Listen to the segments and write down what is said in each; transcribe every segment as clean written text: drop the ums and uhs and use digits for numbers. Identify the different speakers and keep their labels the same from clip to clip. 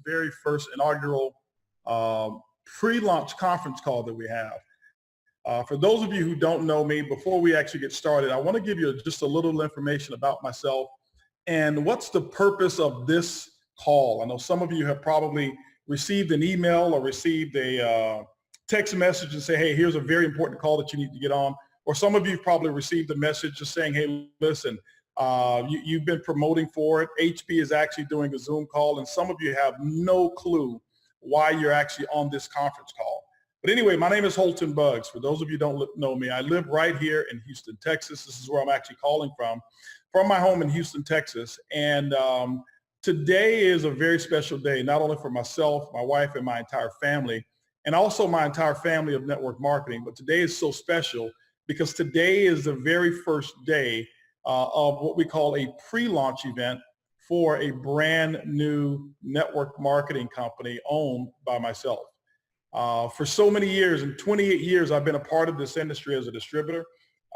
Speaker 1: very first inaugural pre-launch conference call that we have. For those of you who don't know me, before we actually get started, I want to give you just a little information about myself and what's the purpose of this call. I know some of you have probably received an email or received a text message and say, hey, here's a very important call that you need to get on. Or some of you have probably received a message just saying, hey, listen, you've been promoting for it. HP is actually doing a Zoom call, and some of you have no clue why you're actually on this conference call. But anyway, my name is Holton Buggs. For those of you who don't know me, I live right here in Houston, Texas. This is where I'm actually calling from my home in Houston, Texas. And today is a very special day, not only for myself, my wife, and my entire family, and also my entire family of network marketing. But today is so special because today is the very first day of what we call a pre-launch event for a brand new network marketing company owned by myself. For so many years, in 28 years, I've been a part of this industry as a distributor.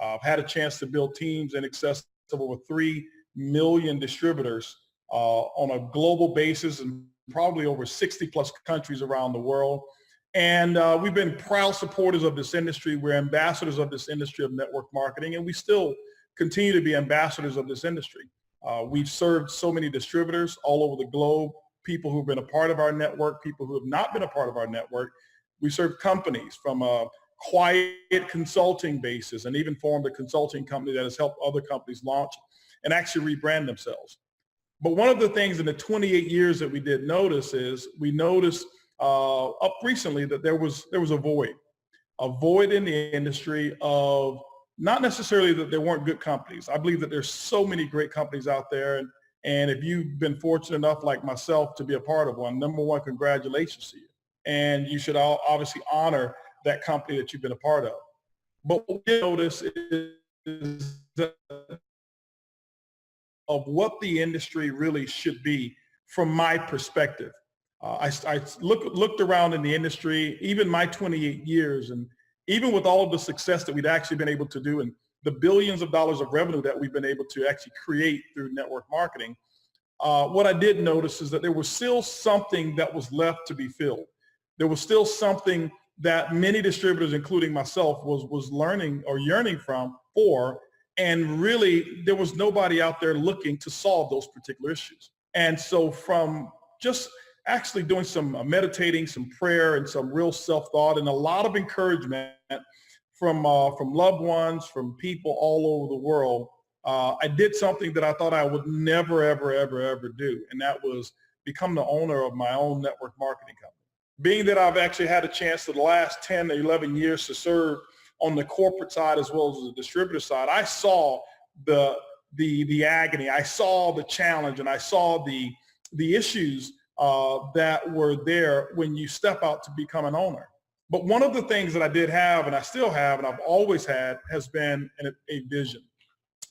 Speaker 1: I've had a chance to build teams in excess of over 3 million distributors on a global basis and probably over 60 plus countries around the world. And we've been proud supporters of this industry. We're ambassadors of this industry of network marketing, and we still continue to be ambassadors of this industry. We've served so many distributors all over the globe, people who've been a part of our network, people who have not been a part of our network. We serve companies from a quiet consulting basis and even formed a consulting company that has helped other companies launch and actually rebrand themselves. But one of the things in the 28 years that we did notice is we noticed up recently that there was a void in the industry of not necessarily that there weren't good companies. I believe that there's so many great companies out there. And if you've been fortunate enough like myself to be a part of one, number one, congratulations to you. And you should obviously honor that company that you've been a part of. But what we notice is that of what the industry really should be from my perspective. I looked around in the industry, even my 28 years, and even with all of the success that we'd actually been able to do and the billions of dollars of revenue that we've been able to actually create through network marketing, what I did notice is that there was still something that was left to be filled. There was still something that many distributors, including myself, was learning or yearning for, and really there was nobody out there looking to solve those particular issues. And so from just actually doing some meditating, some prayer, and some real self-thought, and a lot of encouragement from loved ones, from people all over the world, I did something that I thought I would never, ever, ever, ever do, and that was become the owner of my own network marketing company. Being that I've actually had a chance for the last 10 to 11 years to serve on the corporate side as well as the distributor side, I saw the agony, I saw the challenge, and I saw the issues that were there when you step out to become an owner. But one of the things that I did have, and I still have, and I've always had, has been a vision.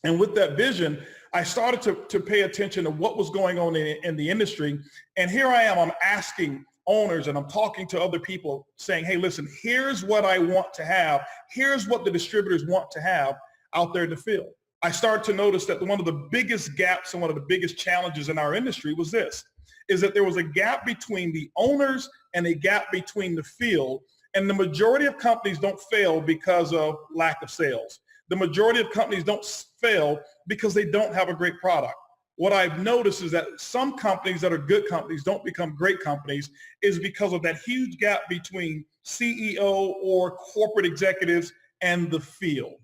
Speaker 1: And with that vision, I started to pay attention to what was going on in the industry. And here I am, I'm asking owners and I'm talking to other people saying, hey, listen, here's what I want to have. Here's what the distributors want to have out there to fill. I started to notice that one of the biggest gaps and one of the biggest challenges in our industry was this, is that there was a gap between the owners and a gap between the field. And the majority of companies don't fail because of lack of sales. The majority of companies don't fail because they don't have a great product. What I've noticed is that some companies that are good companies don't become great companies is because of that huge gap between CEO or corporate executives and the field.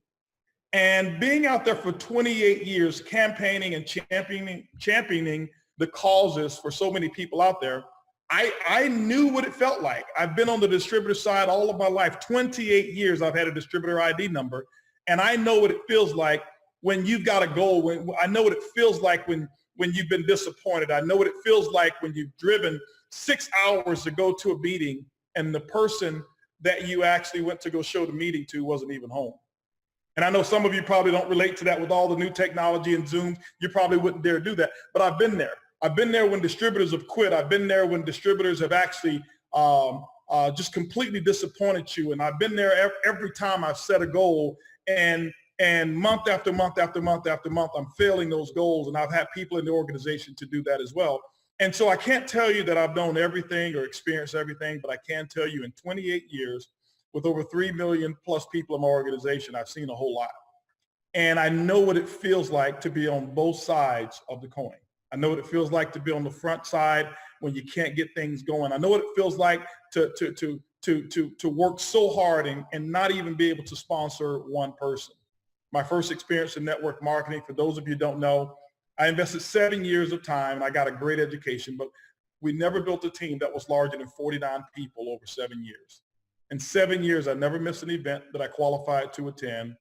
Speaker 1: And being out there for 28 years, campaigning and championing the causes for so many people out there, I knew what it felt like. I've been on the distributor side all of my life. 28 years I've had a distributor ID number, and I know what it feels like when you've got a goal. I know what it feels like when you've been disappointed. I know what it feels like when you've driven 6 hours to go to a meeting and the person that you actually went to go show the meeting to wasn't even home. And I know some of you probably don't relate to that with all the new technology and Zoom. You probably wouldn't dare do that, but I've been there. I've been there when distributors have quit. I've been there when distributors have actually just completely disappointed you. And I've been there every time I've set a goal, and month after month after month after month, I'm failing those goals. And I've had people in the organization to do that as well. And so I can't tell you that I've known everything or experienced everything, but I can tell you in 28 years with over 3 million plus people in my organization, I've seen a whole lot. And I know what it feels like to be on both sides of the coin. I know what it feels like to be on the front side when you can't get things going. I know what it feels like to work so hard and not even be able to sponsor one person. My first experience in network marketing, for those of you who don't know, I invested 7 years of time and I got a great education, but we never built a team that was larger than 49 people over 7 years. In 7 years, I never missed an event that I qualified to attend.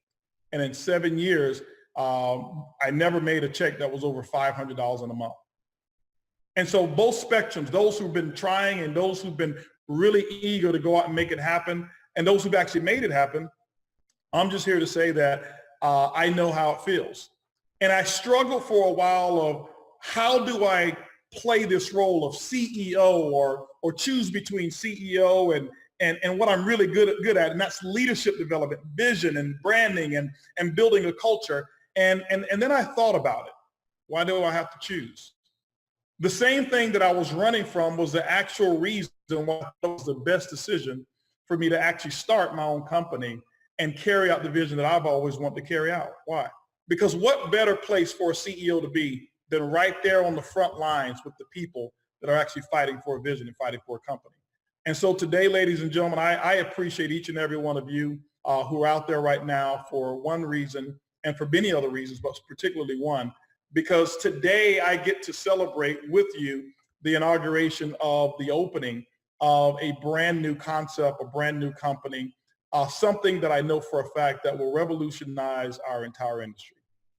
Speaker 1: And in 7 years, I never made a check that was over $500 in a month. And so both spectrums, those who've been trying and those who've been really eager to go out and make it happen, and those who've actually made it happen, I'm just here to say that I know how it feels. And I struggled for a while of how do I play this role of CEO or choose between CEO and what I'm really good at, and that's leadership development, vision and branding and building a culture. And then I thought about it. Why do I have to choose? The same thing that I was running from was the actual reason why it was the best decision for me to actually start my own company and carry out the vision that I've always wanted to carry out. Why? Because what better place for a CEO to be than right there on the front lines with the people that are actually fighting for a vision and fighting for a company. And so today, ladies and gentlemen, I appreciate each and every one of you who are out there right now for one reason and for many other reasons, but particularly one, because today I get to celebrate with you the inauguration of the opening of a brand new concept, a brand new company, something that I know for a fact that will revolutionize our entire industry.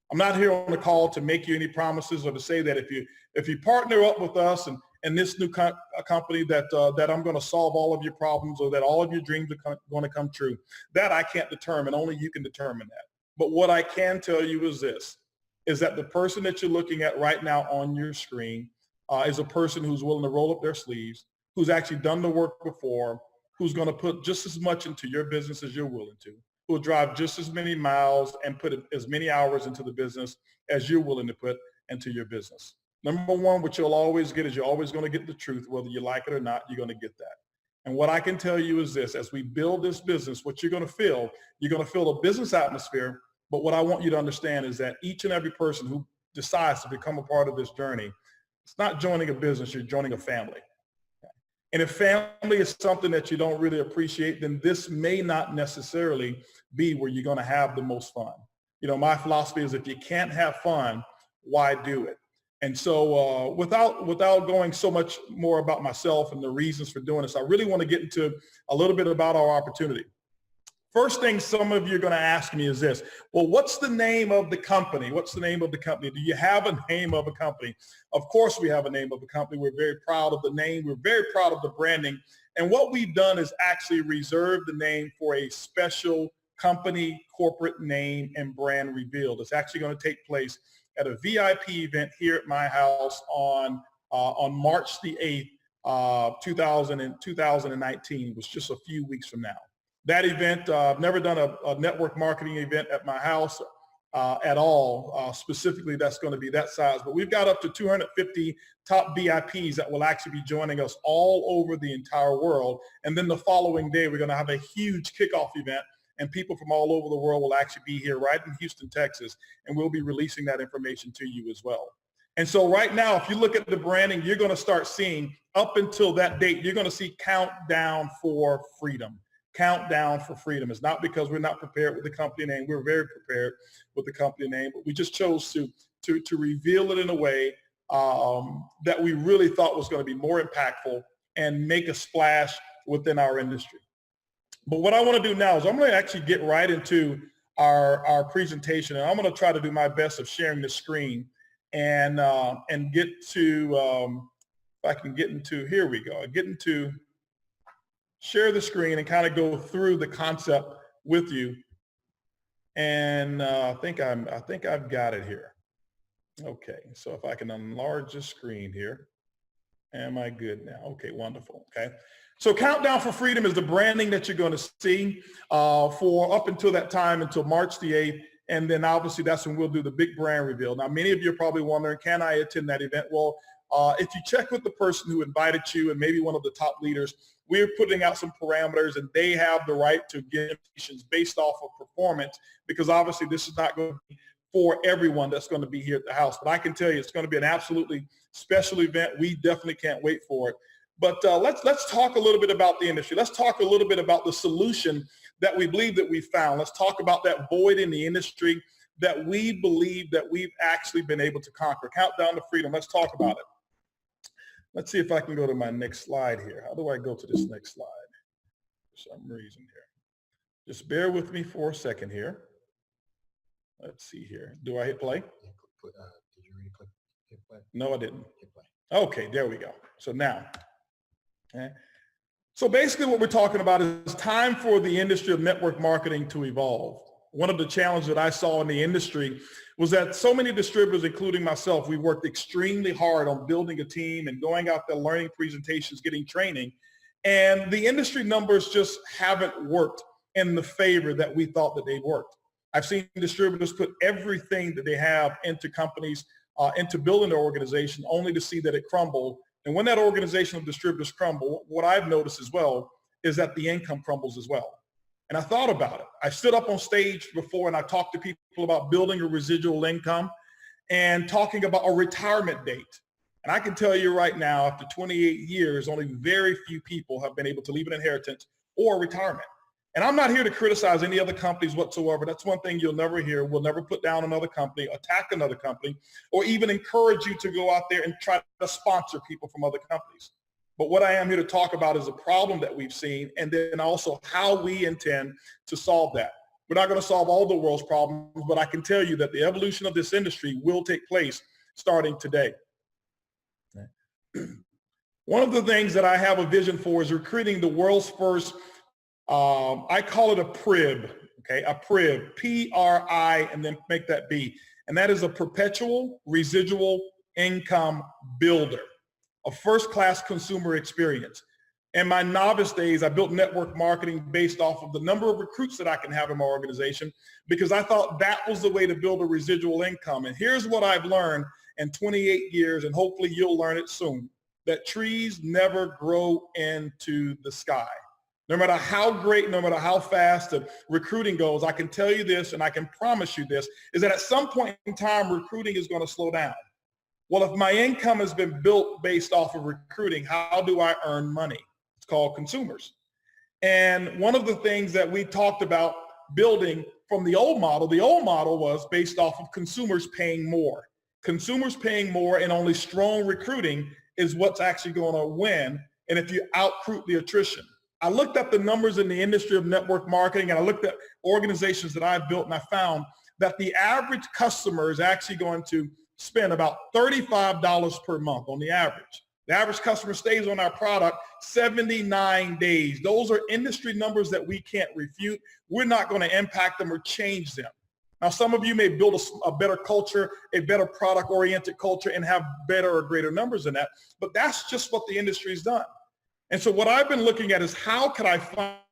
Speaker 1: I'm not here on the call to make you any promises or to say that if you partner up with us and this new company that I'm going to solve all of your problems or that all of your dreams are going to come true. That I can't determine. Only you can determine that. But what I can tell you is this, is that the person that you're looking at right now on your screen is a person who's willing to roll up their sleeves, who's actually done the work before, who's going to put just as much into your business as you're willing to, who will drive just as many miles and put as many hours into the business as you're willing to put into your business. Number one, what you'll always get is you're always going to get the truth. Whether you like it or not, you're going to get that. And what I can tell you is this, as we build this business, what you're going to feel a business atmosphere. But what I want you to understand is that each and every person who decides to become a part of this journey, it's not joining a business, you're joining a family. And if family is something that you don't really appreciate, then this may not necessarily be where you're going to have the most fun. You know, my philosophy is if you can't have fun, why do it? And so without going so much more about myself and the reasons for doing this, I really want to get into a little bit about our opportunity. First thing some of you are going to ask me is this, well, what's the name of the company? What's the name of the company? Do you have a name of a company? Of course we have a name of a company. We're very proud of the name. We're very proud of the branding. And what we've done is actually reserve the name for a special company, corporate name and brand reveal. It's actually going to take place at a VIP event here at my house on March the 8th, 2019, was just a few weeks from now. That event, I've never done a network marketing event at my house at all. Specifically, that's going to be that size. But we've got up to 250 top VIPs that will actually be joining us all over the entire world. And then the following day, we're going to have a huge kickoff event. And people from all over the world will actually be here right in Houston, Texas. And we'll be releasing that information to you as well. And so right now, if you look at the branding, you're going to start seeing up until that date, you're going to see Countdown for Freedom. Countdown for Freedom. It's not because we're not prepared with the company name. We're very prepared with the company name, but we just chose to reveal it in a way that we really thought was going to be more impactful and make a splash within our industry. But what I want to do now is I'm going to actually get right into our presentation, and I'm going to try to do my best of sharing the screen and get to, if I can get into, here we go, get into share the screen and kind of go through the concept with you. And I think I've got it here. Okay, so if I can enlarge the screen here. Am I good now? Okay, wonderful. Okay. So Countdown for Freedom is the branding that you're going to see for up until that time, until March the 8th. And then obviously that's when we'll do the big brand reveal. Now, many of you are probably wondering, can I attend that event? Well, if you check with the person who invited you and maybe one of the top leaders, we're putting out some parameters and they have the right to give invitations based off of performance, because obviously this is not going to be for everyone that's going to be here at the house. But I can tell you it's going to be an absolutely special event. We definitely can't wait for it. But let's talk a little bit about the industry. Let's talk a little bit about the solution that we believe that we found. Let's talk about that void in the industry that we believe that we've actually been able to conquer. Countdown to freedom. Let's talk about it. Let's see if I can go to my next slide here. How do I go to this next slide? For some reason here. Just bear with me for a second here. Let's see here. Do I hit play?
Speaker 2: Did you already hit play?
Speaker 1: No, I didn't.
Speaker 2: Hit play.
Speaker 1: Okay, there we go. So now, okay. So basically what we're talking about is time for the industry of network marketing to evolve. One of the challenges that I saw in the industry was that so many distributors, including myself, we worked extremely hard on building a team and going out there, learning presentations, getting training. And the industry numbers just haven't worked in the favor that we thought that they worked. I've seen distributors put everything that they have into companies, into building their organization, only to see that it crumbled. And when that organization of distributors crumble, what I've noticed as well is that the income crumbles as well. And I thought about it. I stood up on stage before and I talked to people about building a residual income and talking about a retirement date. And I can tell you right now, after 28 years, only very few people have been able to leave an inheritance or retirement. And I'm not here to criticize any other companies whatsoever. That's one thing you'll never hear. We'll never put down another company, attack another company, or even encourage you to go out there and try to sponsor people from other companies. But what I am here to talk about is a problem that we've seen, and then also how we intend to solve that. We're not going to solve all the world's problems, but I can tell you that the evolution of this industry will take place starting today. One of the things that I have a vision for is recruiting the world's first, I call it a PRIB, okay, a PRIB, P-R-I, and then make that B. And that is a perpetual residual income builder, a first-class consumer experience. In my novice days, I built network marketing based off of the number of recruits that I can have in my organization because I thought that was the way to build a residual income. And here's what I've learned in 28 years, and hopefully you'll learn it soon, that trees never grow into the sky. No matter how great, no matter how fast the recruiting goes, I can tell you this, and I can promise you this, is that at some point in time, recruiting is going to slow down. Well, if my income has been built based off of recruiting, how do I earn money? It's called consumers. And one of the things that we talked about building from the old model was based off of consumers paying more. Consumers paying more and only strong recruiting is what's actually going to win. And if you out-recruit the attrition. I looked at the numbers in the industry of network marketing, and I looked at organizations that I've built, and I found that the average customer is actually going to spend about $35 per month on the average. The average customer stays on our product 79 days. Those are industry numbers that we can't refute. We're not going to impact them or change them. Now, some of you may build a better culture, a better product-oriented culture, and have better or greater numbers than that, but that's just what the industry's done. And so what I've been looking at is how could I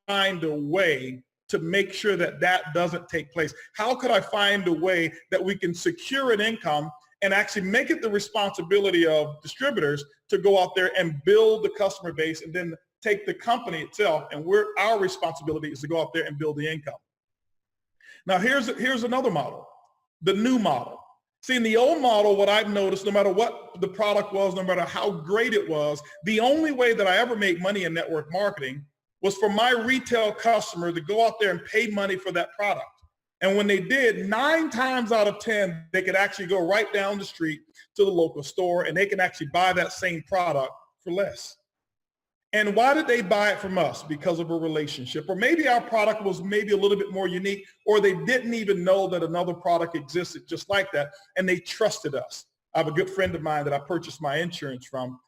Speaker 1: find a way to make sure that that doesn't take place? How could I find a way that we can secure an income and actually make it the responsibility of distributors to go out there and build the customer base and then take the company itself, and our responsibility is to go out there and build the income. Now here's another model, the new model. See, in the old model, what I've noticed, no matter what the product was, no matter how great it was, the only way that I ever made money in network marketing was for my retail customer to go out there and pay money for that product. And when they did, 9 times out of 10, they could actually go right down the street to the local store and they can actually buy that same product for less. And why did they buy it from us? Because of a relationship. Or maybe our product was maybe a little bit more unique, or they didn't even know that another product existed just like that, and they trusted us. I have a good friend of mine that I purchased my insurance from,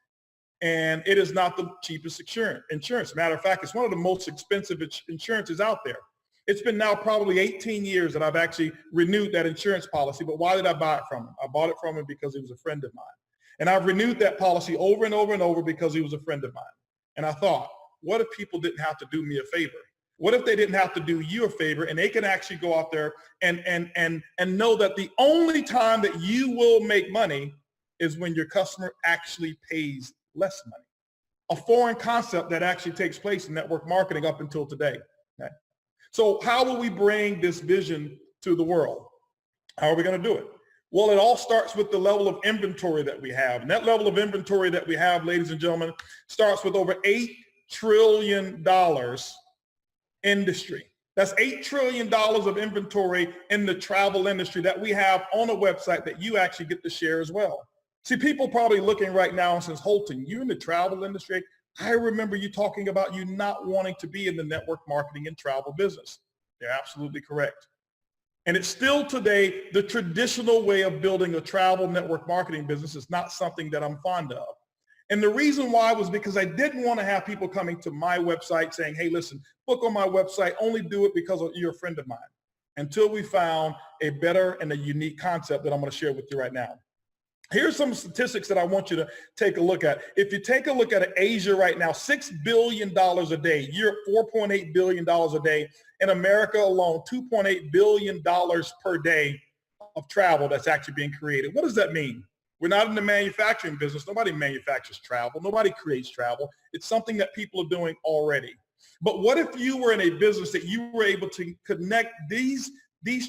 Speaker 1: and it is not the cheapest insurance. Matter of fact, it's one of the most expensive insurances out there. It's been now probably 18 years that I've actually renewed that insurance policy, but why did I buy it from him? I bought it from him because he was a friend of mine. And I've renewed that policy over and over and over because he was a friend of mine. And I thought, what if people didn't have to do me a favor? What if they didn't have to do you a favor and they can actually go out there and know that the only time that you will make money is when your customer actually pays less money. A foreign concept that actually takes place in network marketing up until today. Okay? So how will we bring this vision to the world? How are we going to do it? Well, it all starts with the level of inventory that we have. And that level of inventory that we have, ladies and gentlemen, starts with over $8 trillion industry. That's $8 trillion of inventory in the travel industry that we have on a website that you actually get to share as well. See, people probably looking right now and says, Holton, you in the travel industry? I remember you talking about you not wanting to be in the network marketing and travel business. You're absolutely correct. And it's still today, the traditional way of building a travel network marketing business is not something that I'm fond of. And the reason why was because I didn't want to have people coming to my website saying, hey, listen, book on my website, only do it because you're a friend of mine, until we found a better and a unique concept that I'm going to share with you right now. Here's some statistics that I want you to take a look at. If you take a look at Asia right now, $6 billion a day, Europe, $4.8 billion a day, in America alone, $2.8 billion per day of travel that's actually being created. What does that mean? We're not in the manufacturing business. Nobody manufactures travel. Nobody creates travel. It's something that people are doing already. But what if you were in a business that you were able to connect these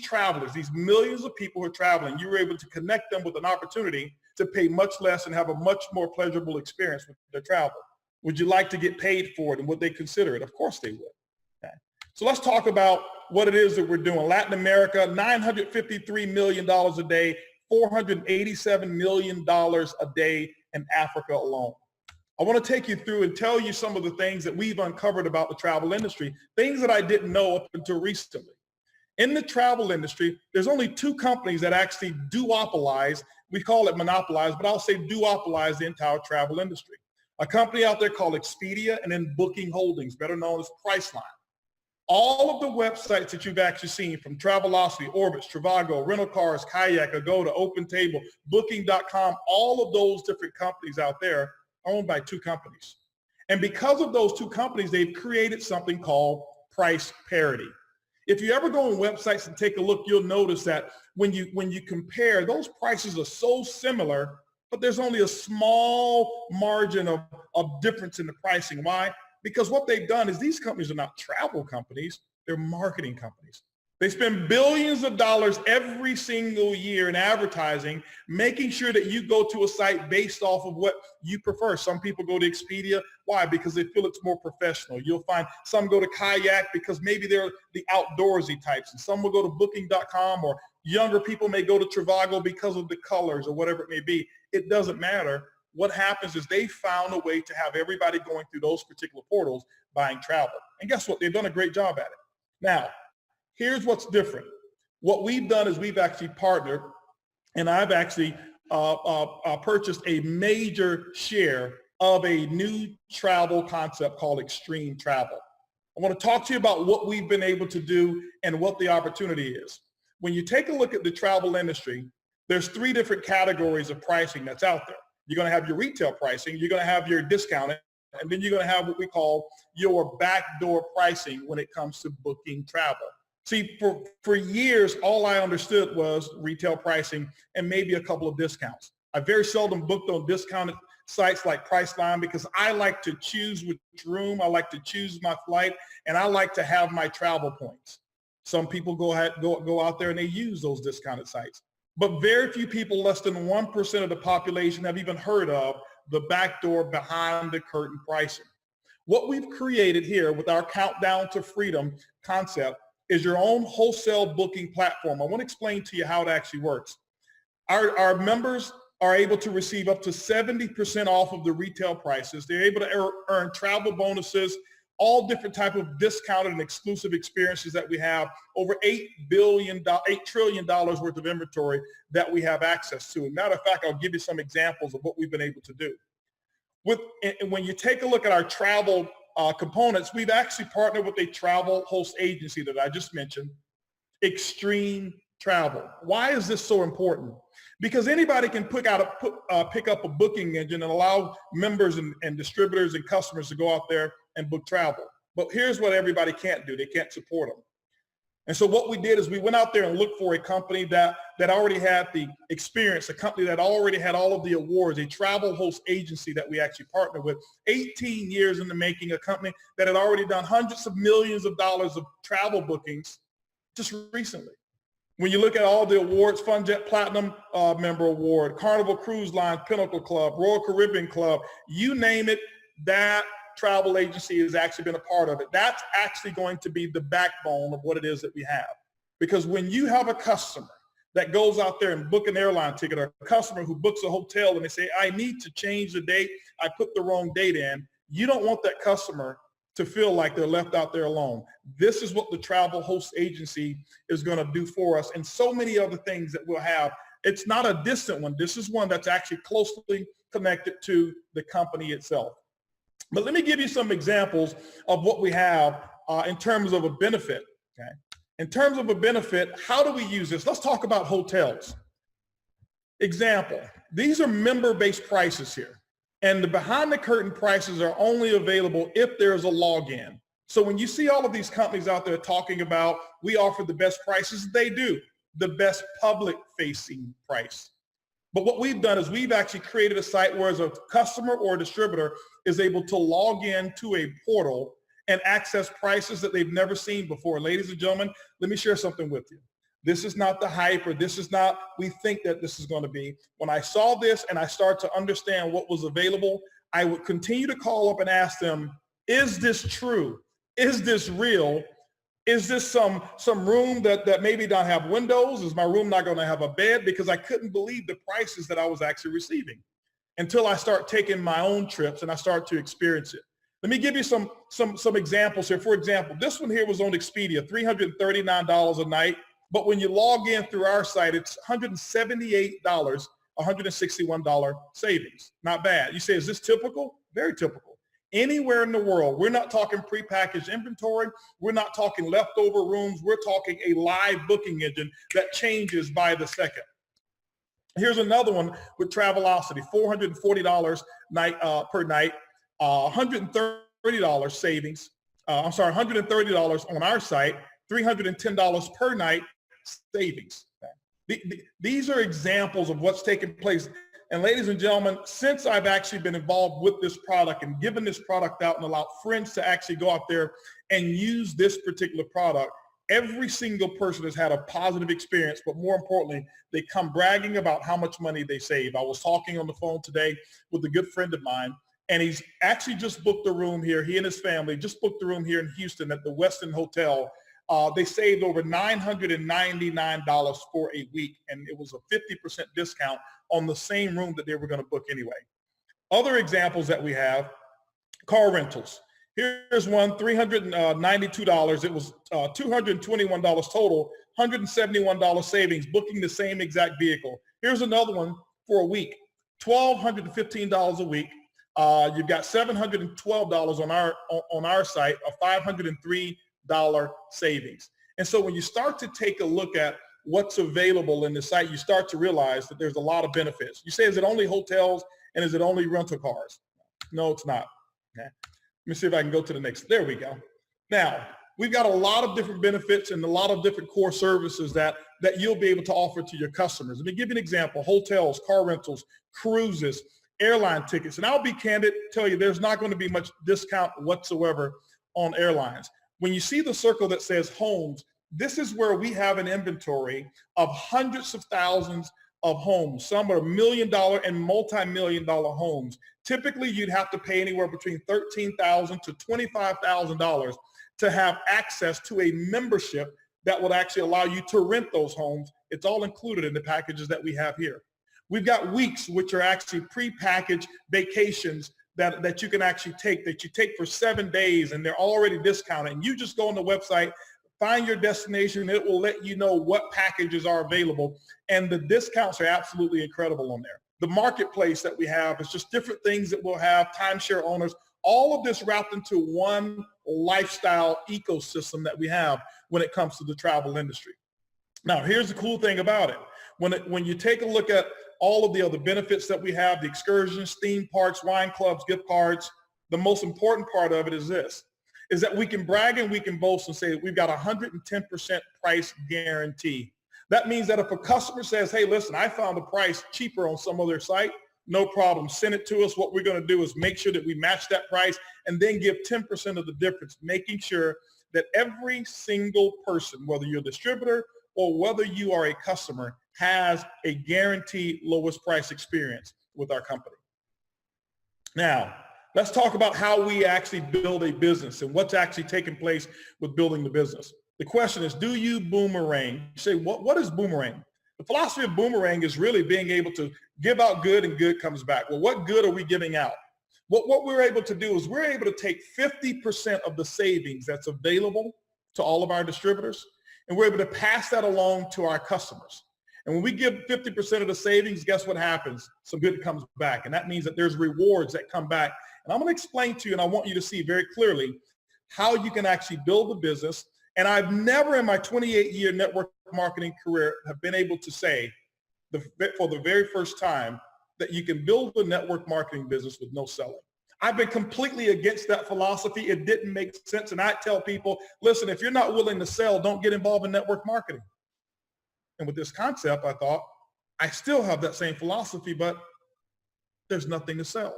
Speaker 1: travelers, these millions of people who are traveling, you were able to connect them with an opportunity to pay much less and have a much more pleasurable experience with their travel? Would you like to get paid for it, and would they consider it? Of course they would. Okay. So let's talk about what it is that we're doing. Latin America, $953 million a day, $487 million a day in Africa alone. I want to take you through and tell you some of the things that we've uncovered about the travel industry, things that I didn't know up until recently. In the travel industry, there's only two companies that actually duopolize. We call it monopolize, but I'll say duopolize the entire travel industry. A company out there called Expedia, and then Booking Holdings, better known as Priceline. All of the websites that you've actually seen, from Travelocity, Orbitz, Trivago, Rental Cars, Kayak, Agoda, OpenTable, Booking.com, all of those different companies out there are owned by two companies. And because of those two companies, they've created something called price parity. If you ever go on websites and take a look, you'll notice that when you compare, those prices are so similar, but there's only a small margin of difference in the pricing. Why? Because what they've done is these companies are not travel companies, they're marketing companies. They spend billions of dollars every single year in advertising, making sure that you go to a site based off of what you prefer. Some people go to Expedia. Why? Because they feel it's more professional. You'll find some go to Kayak because maybe they're the outdoorsy types, and some will go to Booking.com, or younger people may go to Trivago because of the colors or whatever it may be. It doesn't matter. What happens is they found a way to have everybody going through those particular portals buying travel. And guess what? They've done a great job at it. Now, here's what's different. What we've done is we've actually partnered, and I've actually purchased a major share of a new travel concept called extreme travel. I want to talk to you about what we've been able to do and what the opportunity is. When you take a look at the travel industry, there's three different categories of pricing that's out there. You're going to have your retail pricing, you're going to have your discounting, and then you're going to have what we call your backdoor pricing when it comes to booking travel. See, for years, all I understood was retail pricing and maybe a couple of discounts. I very seldom booked on discounted sites like Priceline because I like to choose which room, I like to choose my flight, and I like to have my travel points. Some people go out there and they use those discounted sites. But very few people, less than 1% of the population, have even heard of the backdoor behind the curtain pricing. What we've created here with our Countdown to Freedom concept is your own wholesale booking platform. I want to explain to you how it actually works. Our members are able to receive up to 70% off of the retail prices. They're able to earn travel bonuses, all different type of discounted and exclusive experiences that we have, over $8 trillion worth of inventory that we have access to. Matter of fact, I'll give you some examples of what we've been able to do. When you take a look at our travel components, we've actually partnered with a travel host agency that I just mentioned, Extreme Travel. Why is this so important? Because anybody can pick up a booking engine and allow members and distributors and customers to go out there and book travel. But here's what everybody can't do. They can't support them. And so what we did is we went out there and looked for a company that already had the experience, a company that already had all of the awards, a travel host agency that we actually partnered with, 18 years in the making, a company that had already done hundreds of millions of dollars of travel bookings just recently. When you look at all the awards, FunJet Platinum Member Award, Carnival Cruise Line Pinnacle Club, Royal Caribbean Club, you name it, that travel agency has actually been a part of it. That's actually going to be the backbone of what it is that we have. Because when you have a customer that goes out there and book an airline ticket, or a customer who books a hotel and they say, I need to change the date, I put the wrong date in, you don't want that customer to feel like they're left out there alone. This is what the travel host agency is going to do for us, and so many other things that we'll have. It's not a distant one. This is one that's actually closely connected to the company itself. But let me give you some examples of what we have in terms of a benefit. Okay? In terms of a benefit, how do we use this? Let's talk about hotels. Example, these are member-based prices here. And the behind the curtain prices are only available if there's a login. So when you see all of these companies out there talking about we offer the best prices, they do, the best public facing price. But what we've done is we've actually created a site where as a customer or a distributor is able to log in to a portal and access prices that they've never seen before. Ladies and gentlemen, let me share something with you. This is not the hype, or this is not, we think that this is going to be. When I saw this and I started to understand what was available, I would continue to call up and ask them, is this true? Is this real? Is this some room that maybe don't have windows? Is my room not going to have a bed? Because I couldn't believe the prices that I was actually receiving until I start taking my own trips and I start to experience it. Let me give you some examples here. For example, this one here was on Expedia, $339 a night. But when you log in through our site, it's $178, $161 savings. Not bad. You say, is this typical? Very typical. Anywhere in the world, we're not talking prepackaged inventory. We're not talking leftover rooms. We're talking a live booking engine that changes by the second. Here's another one with Travelocity, $440 per night, $130 savings. $130 on our site, $310 per night savings. These are examples of what's taking place. And ladies and gentlemen, since I've actually been involved with this product and given this product out and allowed friends to actually go out there and use this particular product, every single person has had a positive experience, but more importantly, they come bragging about how much money they save. I was talking on the phone today with a good friend of mine, and he's actually just booked a room here. He and his family just booked a room here in Houston at the Westin Hotel. They saved over $999 for a week, and it was a 50% discount on the same room that they were going to book anyway. Other examples that we have, car rentals. Here's one, $392. It was $221 total, $171 savings, booking the same exact vehicle. Here's another one for a week, $1,215 a week. You've got $712 on our site, a $503 savings. And so when you start to take a look at what's available in the site, you start to realize that there's a lot of benefits. You say, is it only hotels and is it only rental cars? No, it's not. Okay. Let me see if I can go to the next. There we go. Now, we've got a lot of different benefits and a lot of different core services that you'll be able to offer to your customers. Let me give you an example. Hotels, car rentals, cruises, airline tickets. And I'll be candid, tell you there's not going to be much discount whatsoever on airlines. When you see the circle that says homes, this is where we have an inventory of hundreds of thousands of homes. Some are $1 million and multi-million dollar homes. Typically, you'd have to pay anywhere between $13,000 to $25,000 to have access to a membership that would actually allow you to rent those homes. It's all included in the packages that we have here. We've got weeks, which are actually pre-packaged vacations that you can actually take, that you take for 7 days, and they're already discounted. And you just go on the website, find your destination, it will let you know what packages are available. And the discounts are absolutely incredible on there. The marketplace that we have is just different things that we'll have, timeshare owners, all of this wrapped into one lifestyle ecosystem that we have when it comes to the travel industry. Now, here's the cool thing about it. When you take a look at all of the other benefits that we have, the excursions, theme parks, wine clubs, gift cards, the most important part of it is this. is that we can brag and we can boast and say that we've got 110% price guarantee. That means that if a customer says, hey, listen, I found a price cheaper on some other site, no problem. Send it to us. What we're going to do is make sure that we match that price and then give 10% of the difference, making sure that every single person, whether you're a distributor or whether you are a customer, has a guaranteed lowest price experience with our company. Now, let's talk about how we actually build a business and what's actually taking place with building the business. The question is, do you boomerang? You say, what is boomerang? The philosophy of boomerang is really being able to give out good and good comes back. Well, what good are we giving out? What we're able to do is we're able to take 50% of the savings that's available to all of our distributors, and we're able to pass that along to our customers. And when we give 50% of the savings, guess what happens? Some good comes back. And that means that there's rewards that come back. And I'm going to explain to you, and I want you to see very clearly how you can actually build a business. And I've never in my 28-year network marketing career have been able to say for the very first time that you can build a network marketing business with no selling. I've been completely against that philosophy. It didn't make sense. And I tell people, listen, if you're not willing to sell, don't get involved in network marketing. And with this concept, I thought, I still have that same philosophy, but there's nothing to sell.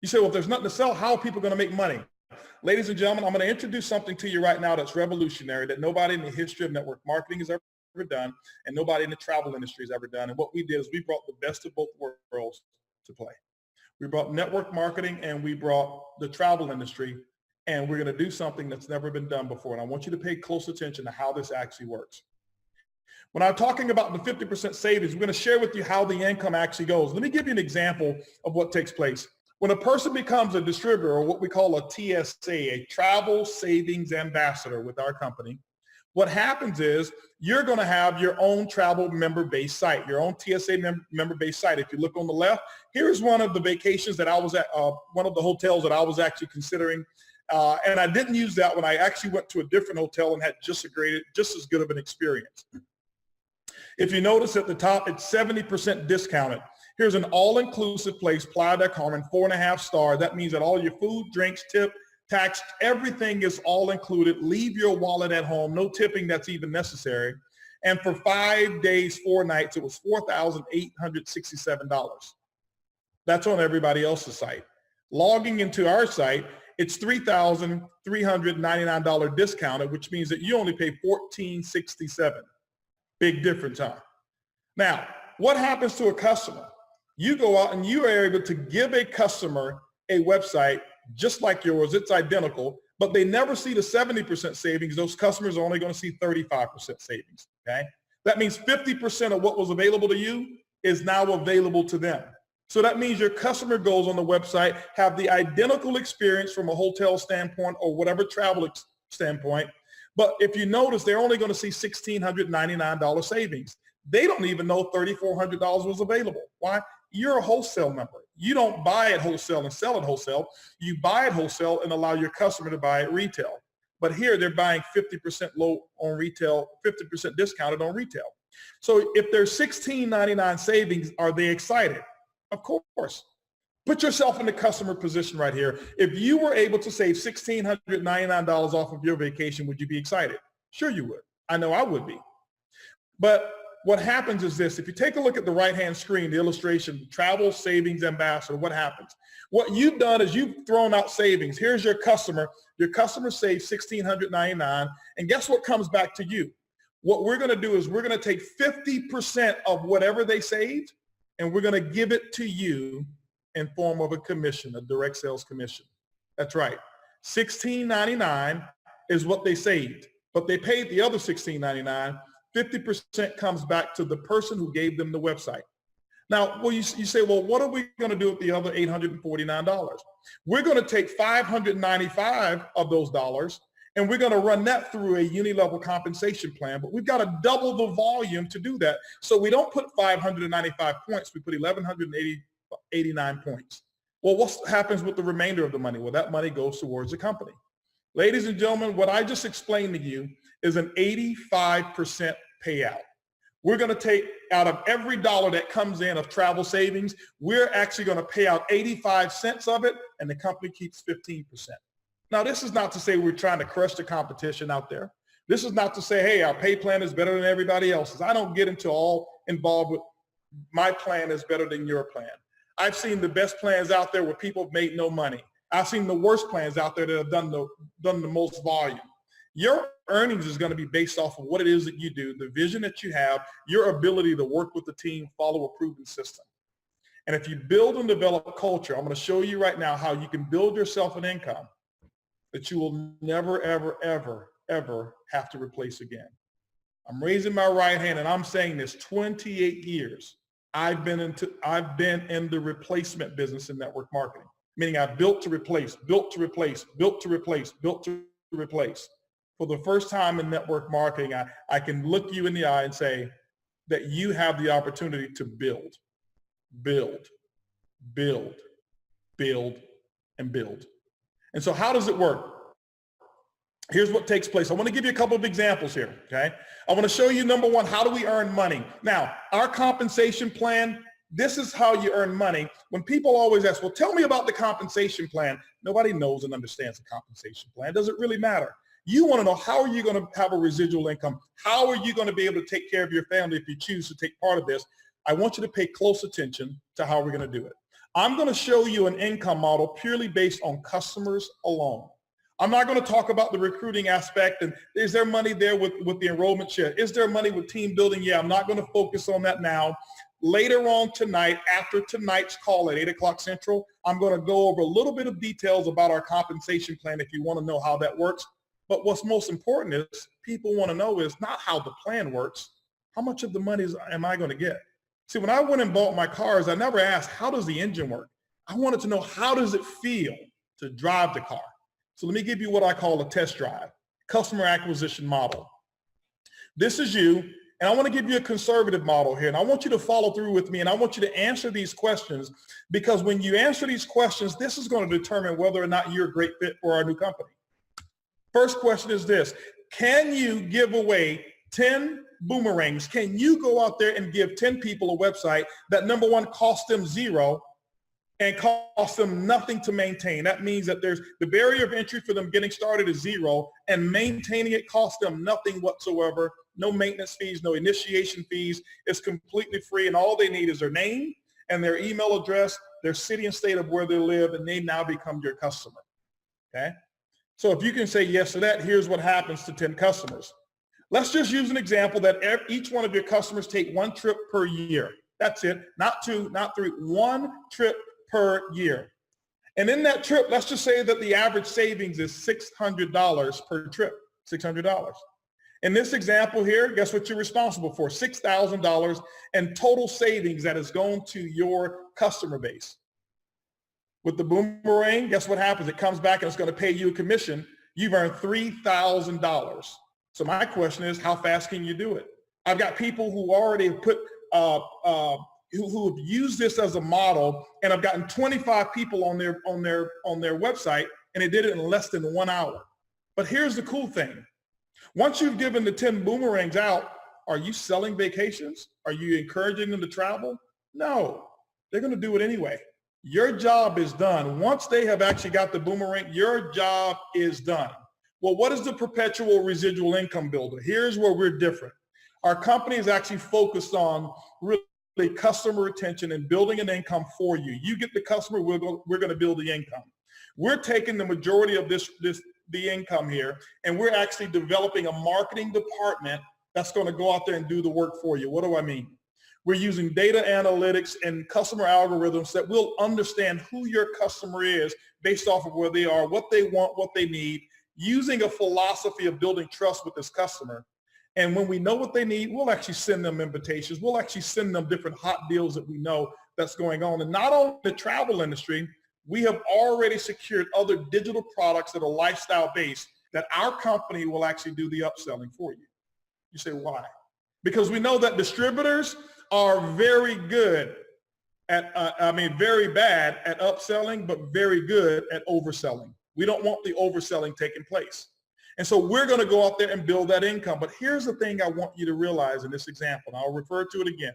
Speaker 1: You say, well, if there's nothing to sell, how are people going to make money? Ladies and gentlemen, I'm going to introduce something to you right now that's revolutionary, that nobody in the history of network marketing has ever done, and nobody in the travel industry has ever done. And what we did is we brought the best of both worlds to play. We brought network marketing and we brought the travel industry, and we're going to do something that's never been done before. And I want you to pay close attention to how this actually works. When I'm talking about the 50% savings, we're going to share with you how the income actually goes. Let me give you an example of what takes place. When a person becomes a distributor, or what we call a TSA, a travel savings ambassador with our company, what happens is you're going to have your own travel member-based site, your own TSA member-based site. If you look on the left, here's one of the vacations that I was at, one of the hotels that I was actually considering. And I didn't use that when I actually went to a different hotel and had just as good of an experience. If you notice at the top, it's 70% discounted. Here's an all-inclusive place, Playa del Carmen, 4.5 star. That means that all your food, drinks, tip, tax, everything is all included. Leave your wallet at home. No tipping that's even necessary. And for 5 days, 4 nights, it was $4,867. That's on everybody else's site. Logging into our site, it's $3,399 discounted, which means that you only pay $1,467. Big difference, huh? Now, what happens to a customer? You go out and you are able to give a customer a website just like yours. It's identical, but they never see the 70% savings. Those customers are only going to see 35% savings, okay? That means 50% of what was available to you is now available to them. So that means your customer goes on the website, have the identical experience from a hotel standpoint or whatever travel standpoint. But if you notice, they're only going to see $1,699 savings. They don't even know $3,400 was available. Why? You're a wholesale member. You don't buy at wholesale and sell at wholesale. You buy at wholesale and allow your customer to buy at retail. But here they're buying 50% low on retail, 50% discounted on retail. So if there's $1,699 savings, are they excited? Of course. Put yourself in the customer position right here. If you were able to save $1,699 off of your vacation, would you be excited? Sure you would. I know I would be. But what happens is this. If you take a look at the right-hand screen, the illustration, travel savings ambassador, what happens? What you've done is you've thrown out savings. Here's your customer. Your customer saves $1,699. And guess what comes back to you? What we're going to do is we're going to take 50% of whatever they saved, and we're going to give it to you in form of a commission, a direct sales commission. That's right. $1,699 is what they saved, but they paid the other $1,699. 50% comes back to the person who gave them the website. Now, well, you say, well, what are we going to do with the other $849? We're going to take $595 of those dollars, and we're going to run that through a uni-level compensation plan, but we've got to double the volume to do that. So we don't put 595 points, we put 1,189 points. Well, what happens with the remainder of the money? Well, that money goes towards the company. Ladies and gentlemen, what I just explained to you is an 85% payout. We're going to take out of every dollar that comes in of travel savings, we're actually going to pay out 85 cents of it, and the company keeps 15%. Now, this is not to say we're trying to crush the competition out there. This is not to say, hey, our pay plan is better than everybody else's. I don't get into all involved with my plan is better than your plan. I've seen the best plans out there where people have made no money. I've seen the worst plans out there that have done the most volume. Your earnings is going to be based off of what it is that you do, the vision that you have, your ability to work with the team, follow a proven system. And if you build and develop culture, I'm going to show you right now how you can build yourself an income that you will never, ever, ever, ever have to replace again. I'm raising my right hand and I'm saying this, 28 years. I've been in the replacement business in network marketing, meaning I've built to replace, built to replace, built to replace, built to replace. For the first time in network marketing, I can look you in the eye and say that you have the opportunity to build, build, build, build, and build. And so how does it work? Here's what takes place. I want to give you a couple of examples here, okay? I want to show you, number one, how do we earn money? Now, our compensation plan, this is how you earn money. When people always ask, well, tell me about the compensation plan. Nobody knows and understands the compensation plan. Does it really matter? You want to know, how are you going to have a residual income? How are you going to be able to take care of your family if you choose to take part of this? I want you to pay close attention to how we're going to do it. I'm going to show you an income model purely based on customers alone. I'm not going to talk about the recruiting aspect and is there money there with the enrollment share? Is there money with team building? Yeah, I'm not going to focus on that now. Later on tonight, after tonight's call at 8 o'clock Central, I'm going to go over a little bit of details about our compensation plan if you want to know how that works. But what's most important is people want to know is not how the plan works. How much of the money am I going to get? See, when I went and bought my cars, I never asked, how does the engine work? I wanted to know, how does it feel to drive the car? So let me give you what I call a test drive, customer acquisition model. This is you, and I want to give you a conservative model here, and I want you to follow through with me, and I want you to answer these questions, because when you answer these questions, this is going to determine whether or not you're a great fit for our new company. First question is this: can you give away 10 boomerangs? Can you go out there and give 10 people a website that, number one, costs them zero and costs them nothing to maintain? That means that there's the barrier of entry for them getting started is zero, and maintaining it costs them nothing whatsoever. No maintenance fees, no initiation fees. It's completely free, and all they need is their name and their email address, their city and state of where they live, and they now become your customer. Okay? So if you can say yes to that, here's what happens to 10 customers. Let's just use an example that each one of your customers take one trip per year. That's it. Not two, not three, one trip per year. And in that trip, let's just say that the average savings is $600 per trip, $600. In this example here, guess what you're responsible for? $6,000 in total savings that has gone to your customer base. With the boomerang, guess what happens? It comes back and it's going to pay you a commission. You've earned $3,000. So my question is, how fast can you do it? I've got people who already put who have used this as a model, and I've gotten 25 people on their website, and they did it in less than 1 hour. But here's the cool thing. Once you've given the 10 boomerangs out, are you selling vacations? Are you encouraging them to travel? No, they're going to do it anyway. Your job is done. Once they have actually got the boomerang, your job is done. Well, what is the perpetual residual income builder? Here's where we're different. Our company is actually focused on really customer retention and building an income for you. You get the customer, we're going to build the income. We're taking the majority of the income here, and we're actually developing a marketing department that's going to go out there and do the work for you. What do I mean? We're using data analytics and customer algorithms that will understand who your customer is based off of where they are, what they want, what they need, using a philosophy of building trust with this customer. And when we know what they need, we'll actually send them invitations. We'll actually send them different hot deals that we know that's going on. And not only the travel industry, we have already secured other digital products that are lifestyle based that our company will actually do the upselling for you. You say, why? Because we know that distributors are very good at, very bad at upselling, but very good at overselling. We don't want the overselling taking place. And so we're going to go out there and build that income. But here's the thing I want you to realize in this example, and I'll refer to it again.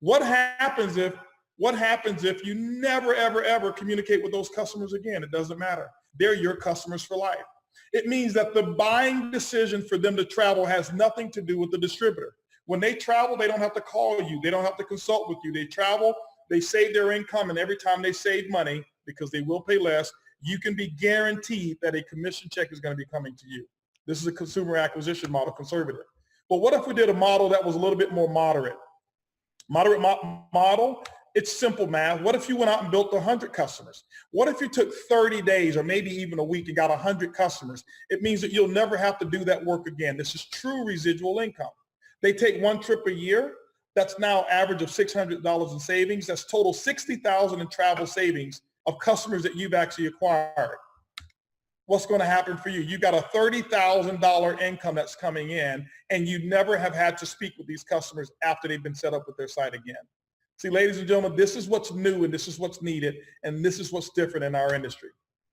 Speaker 1: What happens if What happens if you never, ever, ever communicate with those customers again? It doesn't matter. They're your customers for life. It means that the buying decision for them to travel has nothing to do with the distributor. When they travel, they don't have to call you. They don't have to consult with you. They travel, they save their income, and every time they save money, because they will pay less, you can be guaranteed that a commission check is going to be coming to you. This is a consumer acquisition model, conservative. But what if we did a model that was a little bit more moderate? Model, it's simple math. What if you went out and built 100 customers? What if you took 30 days or maybe even a week and got 100 customers? It means that you'll never have to do that work again. This is true residual income. They take one trip a year. That's now average of $600 in savings. That's total $60,000 in travel savings of customers that you've actually acquired. What's going to happen for you? You got a $30,000 income that's coming in, and you never have had to speak with these customers after they've been set up with their site again. See, ladies and gentlemen, this is what's new, and this is what's needed, and this is what's different in our industry.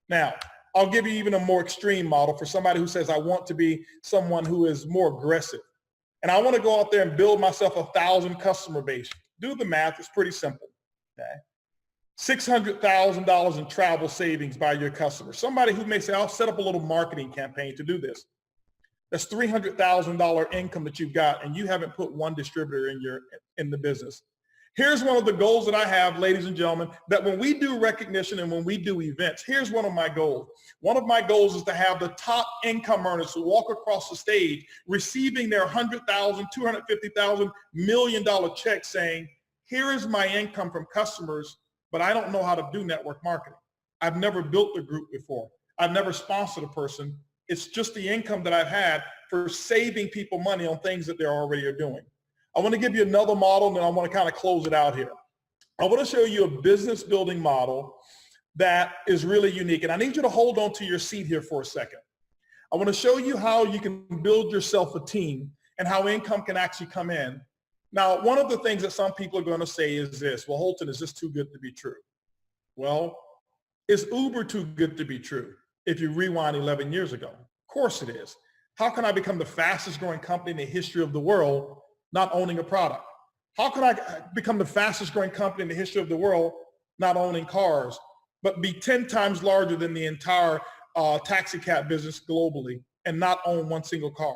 Speaker 1: Now, I'll give you even a more extreme model for somebody who says, I want to be someone who is more aggressive. And I want to go out there and build myself 1,000 customer base. Do the math. It's pretty simple. Okay? $600,000 in travel savings by your customers. Somebody who may say, I'll set up a little marketing campaign to do this. That's $300,000 income that you've got, and you haven't put one distributor in the business. Here's one of the goals that I have, ladies and gentlemen, that when we do recognition and when we do events, here's one of my goals. One of my goals is to have the top income earners who walk across the stage receiving their $100,000, $250,000, $1 million check saying, here is my income from customers, but I don't know how to do network marketing. I've never built a group before. I've never sponsored a person. It's just the income that I've had for saving people money on things that they already are doing. I want to give you another model, and then I want to kind of close it out here. I want to show you a business building model that is really unique. And I need you to hold on to your seat here for a second. I want to show you how you can build yourself a team and how income can actually come in. Now, one of the things that some people are going to say is this, well, Holton, is this too good to be true? Well, is Uber too good to be true if you rewind 11 years ago? Of course it is. How can I become the fastest growing company in the history of the world not owning a product? How can I become the fastest growing company in the history of the world not owning cars, but be 10 times larger than the entire taxi cab business globally and not own one single car?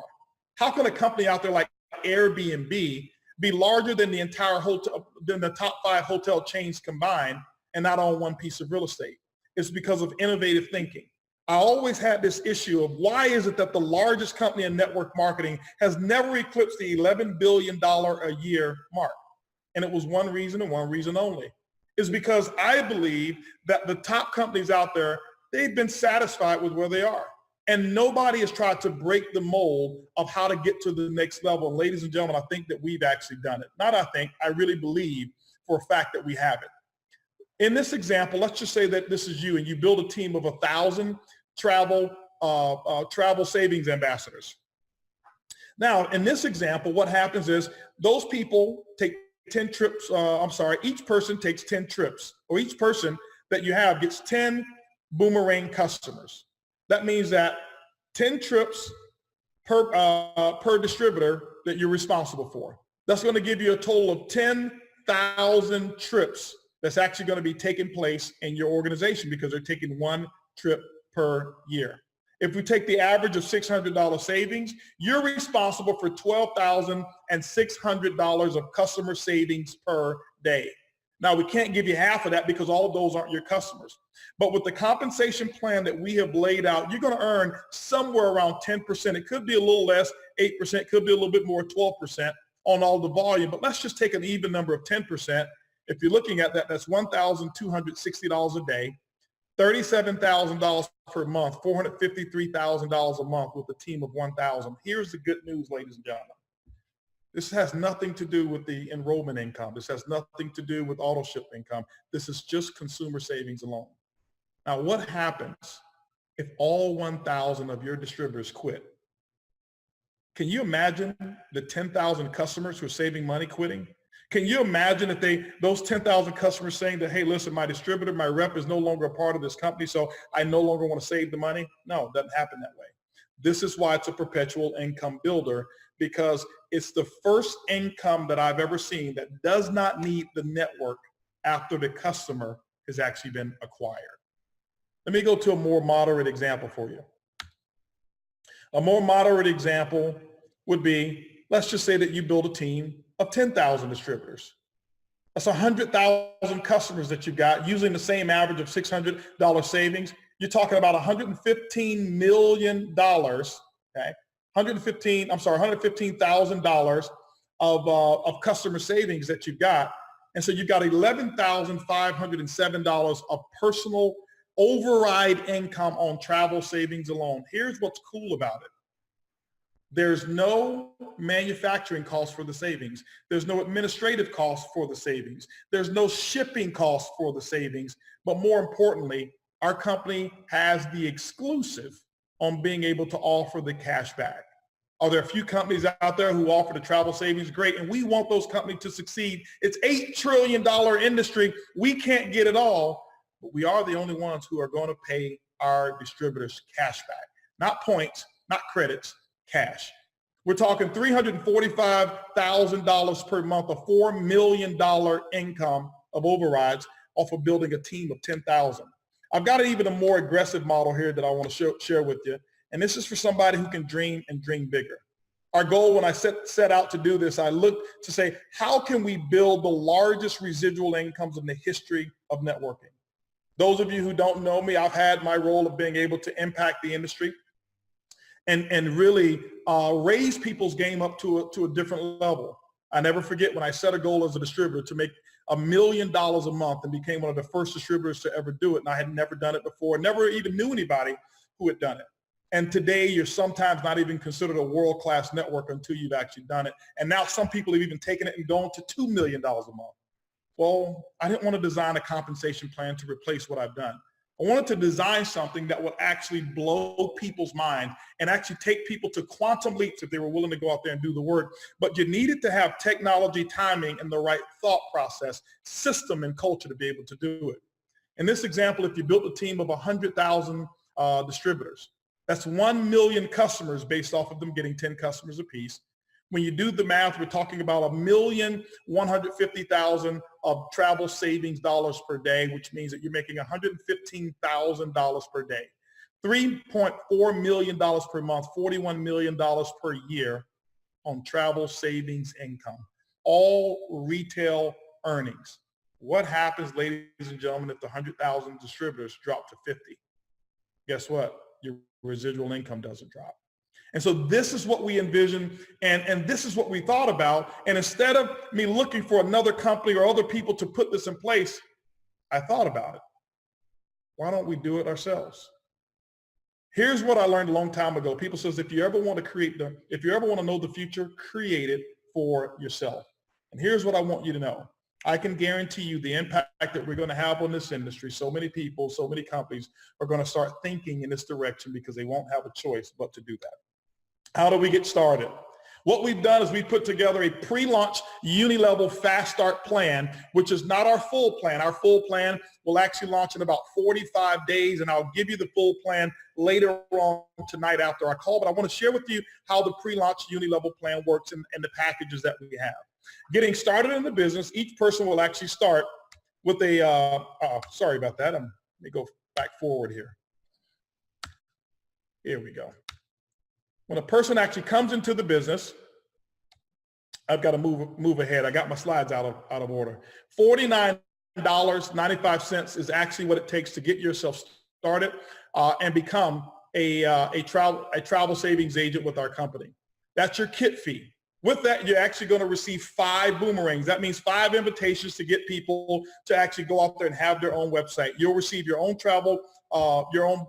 Speaker 1: How can a company out there like Airbnb be larger than the entire hotel, than the top 5 hotel chains combined and not own one piece of real estate? It's because of innovative thinking. I always had this issue of why is it that the largest company in network marketing has never eclipsed the $11 billion a year mark? And it was one reason and one reason only. Is because I believe that the top companies out there, they've been satisfied with where they are. And nobody has tried to break the mold of how to get to the next level. And ladies and gentlemen, I think that we've actually done it. Not I think, I really believe for a fact that we have it. In this example, let's just say that this is you and you build a team of 1,000 travel savings ambassadors. Now, in this example, what happens is those people take 10 trips, each person takes 10 trips, or each person that you have gets 10 boomerang customers. That means that 10 trips per distributor that you're responsible for. That's going to give you a total of 10,000 trips that's actually going to be taking place in your organization because they're taking one trip per year. If we take the average of $600 savings, you're responsible for $12,600 of customer savings per day. Now, we can't give you half of that because all of those aren't your customers. But with the compensation plan that we have laid out, you're going to earn somewhere around 10%. It could be a little less, 8%, it could be a little bit more, 12% on all the volume. But let's just take an even number of 10%. If you're looking at that, that's $1,260 a day, $37,000 per month, $453,000 a month with a team of 1,000. Here's the good news, ladies and gentlemen. This has nothing to do with the enrollment income. This has nothing to do with auto ship income. This is just consumer savings alone. Now, what happens if all 1,000 of your distributors quit? Can you imagine the 10,000 customers who are saving money quitting? Can you imagine if those 10,000 customers saying that, hey, listen, my distributor, my rep is no longer a part of this company, so I no longer want to save the money? No, it doesn't happen that way. This is why it's a perpetual income builder, because it's the first income that I've ever seen that does not need the network after the customer has actually been acquired. Let me go to a more moderate example for you. A more moderate example would be, let's just say that you build a team of 10,000 distributors. That's 100,000 customers that you've got using the same average of $600 savings. You're talking about $115 million, okay? $115,000 of customer savings that you've got. And so you've got $11,507 of personal override income on travel savings alone. Here's what's cool about it. There's no manufacturing cost for the savings. There's no administrative cost for the savings. There's no shipping cost for the savings. But more importantly, our company has the exclusive on being able to offer the cash back. Are there a few companies out there who offer the travel savings? Great. And we want those companies to succeed. It's $8 trillion industry. We can't get it all, but we are the only ones who are going to pay our distributors cash back. Not points, not credits, cash. We're talking $345,000 per month, a $4 million income of overrides off of building a team of 10,000. I've got even a more aggressive model here that I want to share with you. And this is for somebody who can dream and dream bigger. Our goal when I set out to do this, I looked to say, how can we build the largest residual incomes in the history of networking? Those of you who don't know me, I've had my role of being able to impact the industry and really raise people's game up to a different level. I never forget when I set a goal as a distributor to make $1 million a month and became one of the first distributors to ever do it. And I had never done it before, never even knew anybody who had done it. And today you're sometimes not even considered a world-class network until you've actually done it. And now some people have even taken it and gone to $2 million a month. Well, I didn't want to design a compensation plan to replace what I've done. I wanted to design something that would actually blow people's mind and actually take people to quantum leaps if they were willing to go out there and do the work. But you needed to have technology, timing, and the right thought process, system, and culture to be able to do it. In this example, if you built a team of 100,000 distributors, that's 1 million customers based off of them getting 10 customers apiece. When you do the math, we're talking about 1,150,000 of travel savings dollars per day, which means that you're making $115,000 per day, $3.4 million per month, $41 million per year on travel savings income, all retail earnings. What happens, ladies and gentlemen, if the 100,000 distributors drop to 50? Guess what? Your residual income doesn't drop. And so this is what we envisioned, and this is what we thought about. And instead of me looking for another company or other people to put this in place, I thought about it. Why don't we do it ourselves? Here's what I learned a long time ago. People says, if you ever want to know the future, create it for yourself. And here's what I want you to know. I can guarantee you the impact that we're going to have on this industry. So many people, so many companies are going to start thinking in this direction because they won't have a choice but to do that. How do we get started? What we've done is we put together a pre-launch uni-level fast start plan, which is not our full plan. Our full plan will actually launch in about 45 days, and I'll give you the full plan later on tonight after our call. But I want to share with you how the pre-launch uni-level plan works and the packages that we have. Getting started in the business, each person will actually start with a, sorry about that. Let me go back forward here. Here we go. When a person actually comes into the business, I've got to move ahead. I got my slides out of order. $49.95 is actually what it takes to get yourself started and become a travel savings agent with our company. That's your kit fee. With that, you're actually going to receive 5 boomerangs. That means 5 invitations to get people to actually go out there and have their own website. You'll receive your own travel, your own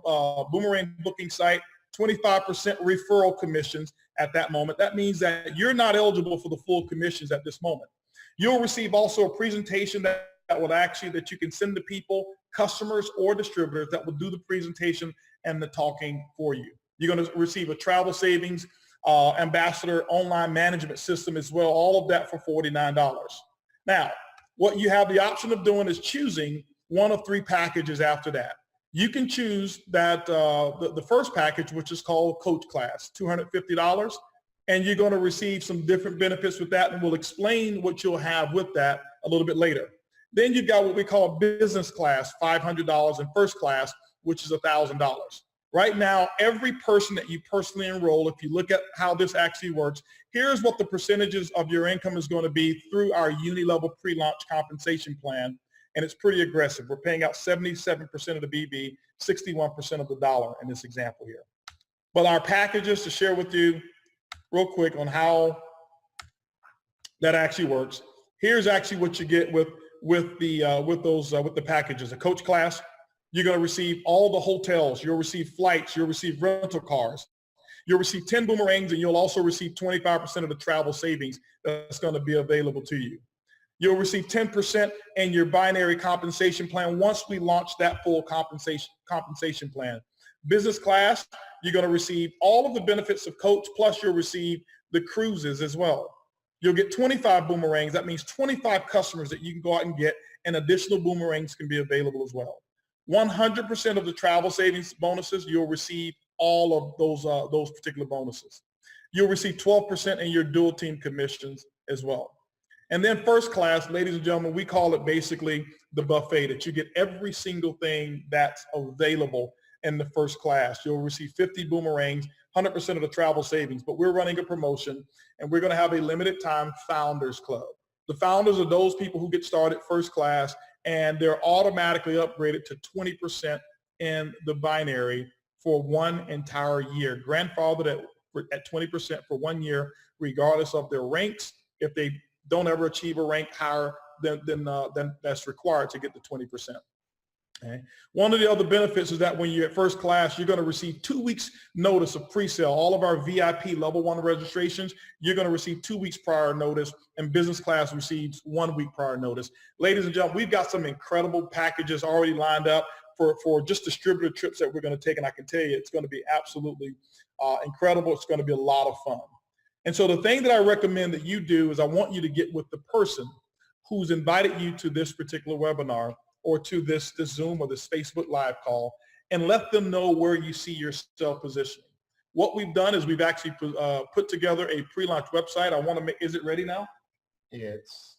Speaker 1: boomerang booking site, 25% referral commissions at that moment. That means that you're not eligible for the full commissions at this moment. You'll receive also a presentation that you can send to people, customers or distributors that will do the presentation and the talking for you. You're going to receive a travel savings ambassador online management system as well, all of that for $49. Now, what you have the option of doing is choosing one of 3 packages after that. You can choose that the first package, which is called Coach Class, $250, and you're going to receive some different benefits with that, and we'll explain what you'll have with that a little bit later. Then you've got what we call business class, $500, and first class, which is $1,000. Right now, every person that you personally enroll, if you look at how this actually works, here's what the percentages of your income is going to be through our uni-level pre-launch compensation plan. And it's pretty aggressive. We're paying out 77% of the BB, 61% of the dollar in this example here. But our packages, to share with you real quick on how that actually works. Here's actually what you get with the packages. A coach class, you're going to receive all the hotels. You'll receive flights. You'll receive rental cars. You'll receive 10 boomerangs, and you'll also receive 25% of the travel savings that's going to be available to you. You'll receive 10% in your binary compensation plan once we launch that full compensation plan. Business class, you're going to receive all of the benefits of coach, plus you'll receive the cruises as well. You'll get 25 boomerangs. That means 25 customers that you can go out and get, and additional boomerangs can be available as well. 100% of the travel savings bonuses, you'll receive all of those particular bonuses. You'll receive 12% in your dual team commissions as well. And then first class, ladies and gentlemen, we call it basically the buffet, that you get every single thing that's available in the first class. You'll receive 50 boomerangs, 100% of the travel savings, but we're running a promotion, and we're going to have a limited time Founders Club. The founders are those people who get started first class, and they're automatically upgraded to 20% in the binary for one entire year. Grandfathered at 20% for 1 year, regardless of their ranks. If they don't ever achieve a rank higher than that's required to get the 20%. Okay. One of the other benefits is that when you're at first class, you're going to receive 2 weeks notice of pre-sale. All of our VIP level 1 registrations, you're going to receive 2 weeks prior notice, and business class receives 1 week prior notice. Ladies and gentlemen, we've got some incredible packages already lined up for just distributor trips that we're going to take, and I can tell you it's going to be absolutely incredible. It's going to be a lot of fun. And so the thing that I recommend that you do is I want you to get with the person who's invited you to this particular webinar, or to this Zoom or this Facebook Live call, and let them know where you see yourself positioning. What we've done is we've actually put together a pre-launch website. I want to make, is it ready now?
Speaker 2: It's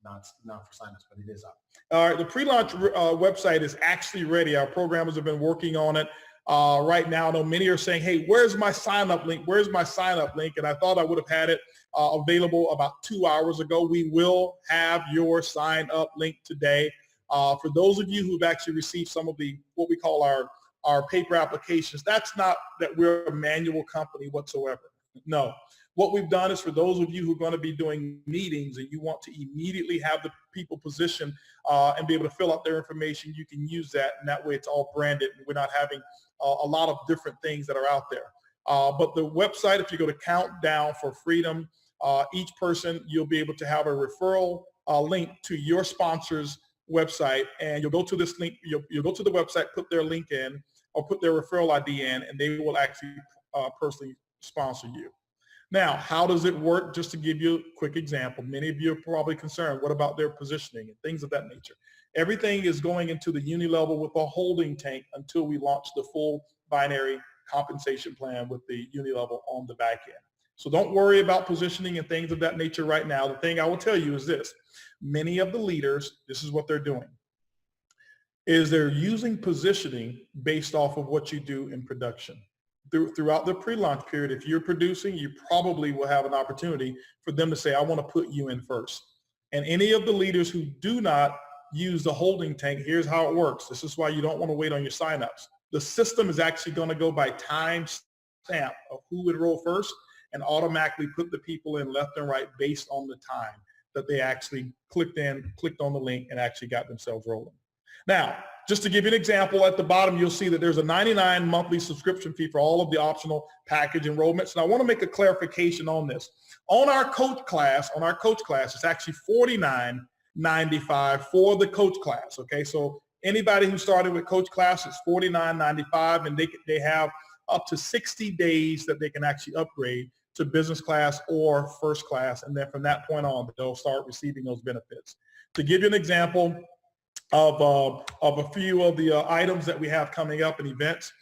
Speaker 2: not for signups, but it is up.
Speaker 1: All right, the pre-launch website is actually ready. Our programmers have been working on it right now. I know many are saying, hey, where's my sign-up link? Where's my sign-up link? And I thought I would have had it available about 2 hours ago. We will have your sign-up link today. For those of you who've actually received some of the, what we call our paper applications, that's not that we're a manual company whatsoever. No. What we've done is for those of you who are going to be doing meetings and you want to immediately have the people positioned and be able to fill out their information, you can use that, and that way it's all branded, and we're not having a lot of different things that are out there. But the website, if you go to Countdown for Freedom, each person, you'll be able to have a referral link to your sponsor's website, and you'll go to this link, you'll go to the website, put their link in, or put their referral ID in, and they will actually personally sponsor you. Now, how does it work? Just to give you a quick example, many of you are probably concerned, what about their positioning and things of that nature? Everything is going into the uni level with a holding tank until we launch the full binary compensation plan with the uni level on the back end. So don't worry about positioning and things of that nature right now. The thing I will tell you is this. Many of the leaders, this is what they're doing, is they're using positioning based off of what you do in production. Throughout the pre-launch period, if you're producing, you probably will have an opportunity for them to say, I want to put you in first. And any of the leaders who do not use the holding tank, here's how it works. This is why you don't want to wait on your signups. The system is actually going to go by time stamp of who would roll first, and automatically put the people in left and right based on the time that they actually clicked on the link, and actually got themselves rolling. Now, just to give you an example, at the bottom, you'll see that there's a $99 monthly subscription fee for all of the optional package enrollments. And I want to make a clarification on this. On our coach class, it's actually $49.95 for the coach class. Okay, so anybody who started with coach class, it's $49.95, and they have up to 60 days that they can actually upgrade to business class or first class. And then from that point on, they'll start receiving those benefits. To give you an example of a few of the items that we have coming up in events,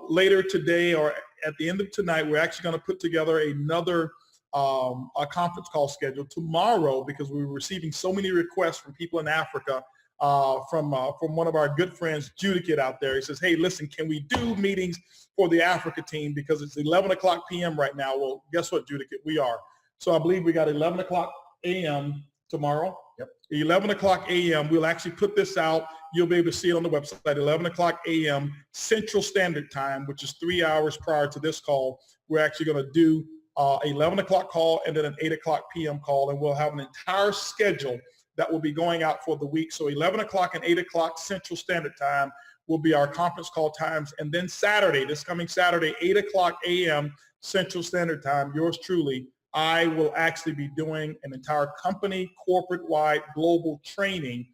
Speaker 1: later today or at the end of tonight, we're actually going to put together another a conference call scheduled tomorrow because we were receiving so many requests from people in Africa, from one of our good friends, Judicate out there. He says, hey, listen, can we do meetings for the Africa team because it's 11 o'clock p.m. right now? Well, guess what, Judicate? We are. So I believe we got 11 o'clock a.m. tomorrow.
Speaker 2: Yep.
Speaker 1: 11 o'clock a.m. We'll actually put this out. You'll be able to see it on the website, 11 o'clock a.m. Central Standard Time, which is 3 hours prior to this call. We're actually going to do 11 o'clock call and then an 8 o'clock p.m. call, and we'll have an entire schedule that will be going out for the week. So 11 o'clock and 8 o'clock Central Standard Time will be our conference call times. And then Saturday, this coming Saturday, 8 o'clock a.m. Central Standard Time, yours truly, I will actually be doing an entire company, corporate-wide, global training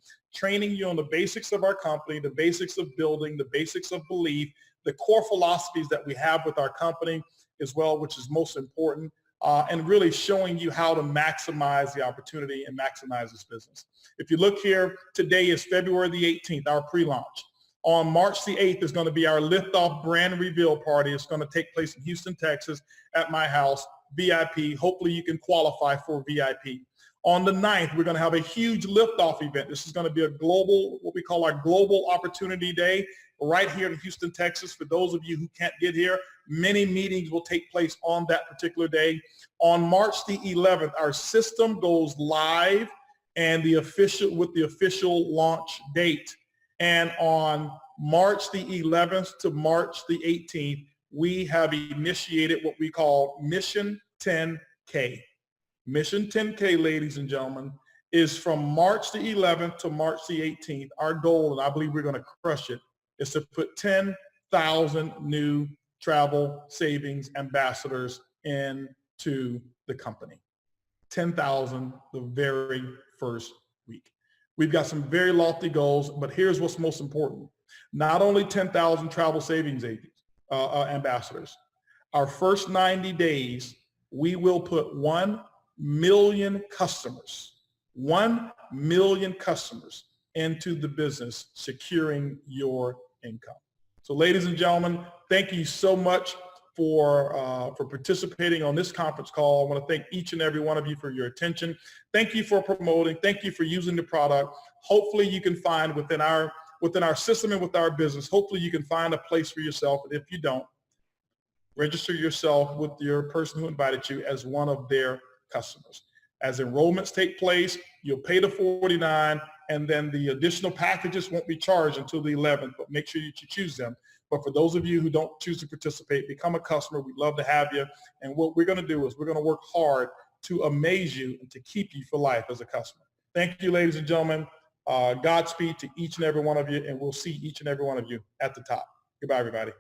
Speaker 1: you on the basics of our company, the basics of building, the basics of belief, the core philosophies that we have with our company as well, which is most important, and really showing you how to maximize the opportunity and maximize this business. If you look here, today is February the 18th, our pre-launch. On March the 8th is going to be our liftoff brand reveal party. It's going to take place in Houston, Texas at my house, VIP. Hopefully you can qualify for VIP. On the 9th, we're going to have a huge liftoff event. This is going to be a global, what we call our Global Opportunity Day right here in Houston, Texas. For those of you who can't get here, many meetings will take place on that particular day. On March the 11th, our system goes live and with the official launch date. And on March the 11th to March the 18th, we have initiated what we call Mission 10K. Mission 10K, ladies and gentlemen, is from March the 11th to March the 18th. Our goal, and I believe we're going to crush it, is to put 10,000 new travel savings ambassadors into the company. 10,000 the very first week. We've got some very lofty goals, but here's what's most important. Not only 10,000 travel savings agents, ambassadors. Our first 90 days, we will put 1 million customers, 1 million customers into the business, securing your income. So ladies and gentlemen, thank you so much for participating on this conference call. I want to thank each and every one of you for your attention. Thank you for promoting. Thank you for using the product. Hopefully you can find within our system and with our business, hopefully you can find a place for yourself. And if you don't, register yourself with your person who invited you as one of their customers. As enrollments take place, you'll pay the $49, and then the additional packages won't be charged until the 11th, but make sure you choose them. But for those of you who don't choose to participate, become a customer. We'd love to have you. And what we're going to do is we're going to work hard to amaze you and to keep you for life as a customer. Thank you, ladies and gentlemen. Godspeed to each and every one of you, and we'll see each and every one of you at the top. Goodbye, everybody.